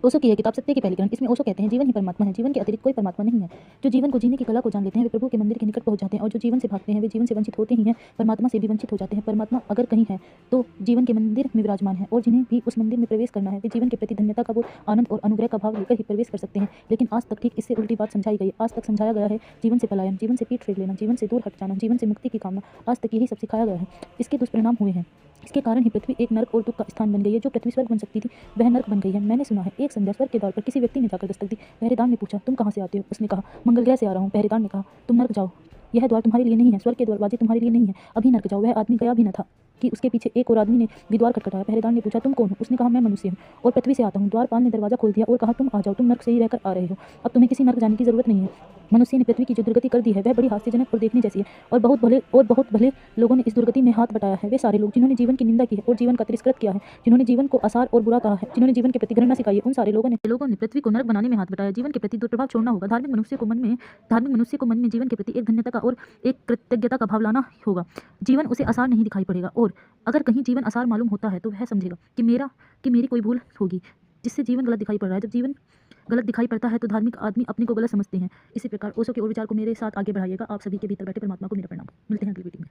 ओशो की यह किताब सत्य की पहली किरण। इसमें ओशो कहते हैं जीवन ही परमात्मा है, जीवन के अतिरिक्त कोई परमात्मा नहीं है। जो जीवन को जीने की कला को जान लेते हैं वे प्रभु के मंदिर के निकट पहुंच जाते हैं, और जो जीवन से भागते हैं वे जीवन से वंचित होते ही हैं, परमात्मा से भी वंचित हो जाते हैं। परमात्मा अगर कहीं है तो जीवन के मंदिर में विराजमान है, और जिन्हें भी उस मंदिर में प्रवेश करना है वे जीवन के प्रति धन्यता का वो आनंद और अनुग्रह का भाव लेकर ही प्रवेश कर सकते हैं। लेकिन आज तक ठीक इससे उल्टी बात समझाई गई। आज तक समझाया गया है जीवन से पलायन, जीवन से पीठ फेर लेना, जीवन से दूर हट जाना, जीवन से मुक्ति की कामना। आज तक यही सब सिखाया गया है। इसके दुष्परिणाम हुए हैं। इसके कारण ही पृथ्वी एक नरक और दुख का स्थान बन गई है। जो पृथ्वी स्वर्ग बन सकती थी वह नरक बन गई है। मैंने सुना है एक संध्या स्वर्ग के द्वार पर किसी व्यक्ति ने जाकर दस्तक दी। पहरेदार ने पूछा तुम कहाँ से आते हो? उसने कहा मंगल ग्रह से आ रहा हूँ। पहरेदार ने कहा तुम नरक जाओ, यह द्वार तुम्हारे लिए नहीं है, स्वर्ग के दरवाजे तुम्हारे लिए नहीं है, अभी नरक जाओ। वह आदमी गया भी न था कि उसके पीछे एक और आदमी ने भी द्वार खटखटाया। पहरेदार ने पूछा तुम कौन हो? उसने कहा मैं मनुष्य हूँ और पृथ्वी से आता हूँ। द्वारपाल ने दरवाजा खोल दिया और कहा तुम आ जाओ, तुम नरक से ही रहकर आ रहे हो, अब तुम्हें किसी नरक जाने की जरूरत नहीं है। मनुष्य ने पृथ्वी की जो दुर्गति कर दी है वह बड़ी हास्यजनक और देखने जैसी है, और बहुत भले लोगों ने इस दुर्गति में हाथ बटाया है। वे सारे लोग जिन्होंने जीवन की निंदा की है और जीवन का तिरस्कृत किया है, जिन्होंने जीवन को आसार और बुरा कहा है, जिन्होंने जीवन के प्रति घृणा सिखाई है, उन सारे लोगों ने पृथ्वी को नरक बनाने में हाथ बटाया। जीवन के प्रति दुष्प्रभाव छोड़ना होगा। धार्मिक मनुष्य को मन में जीवन के प्रति एक धन्यता का और एक कृतज्ञता का भाव लाना होगा। जीवन उसे आसार नहीं दिखाई पड़ेगा, और अगर कहीं जीवन आसार मालूम होता है तो वह समझेगा कि मेरी कोई भूल होगी जिससे जीवन गलत दिखाई पड़ रहा है। जब जीवन गलत दिखाई पड़ता है तो धार्मिक आदमी अपने को गलत समझते हैं। इसी प्रकार ओशो के और विचार को मेरे साथ आगे बढ़ाइएगा। आप सभी के भीतर बैठे परमात्मा को मेरा प्रणाम। मिलते हैं अगली वीडियो में।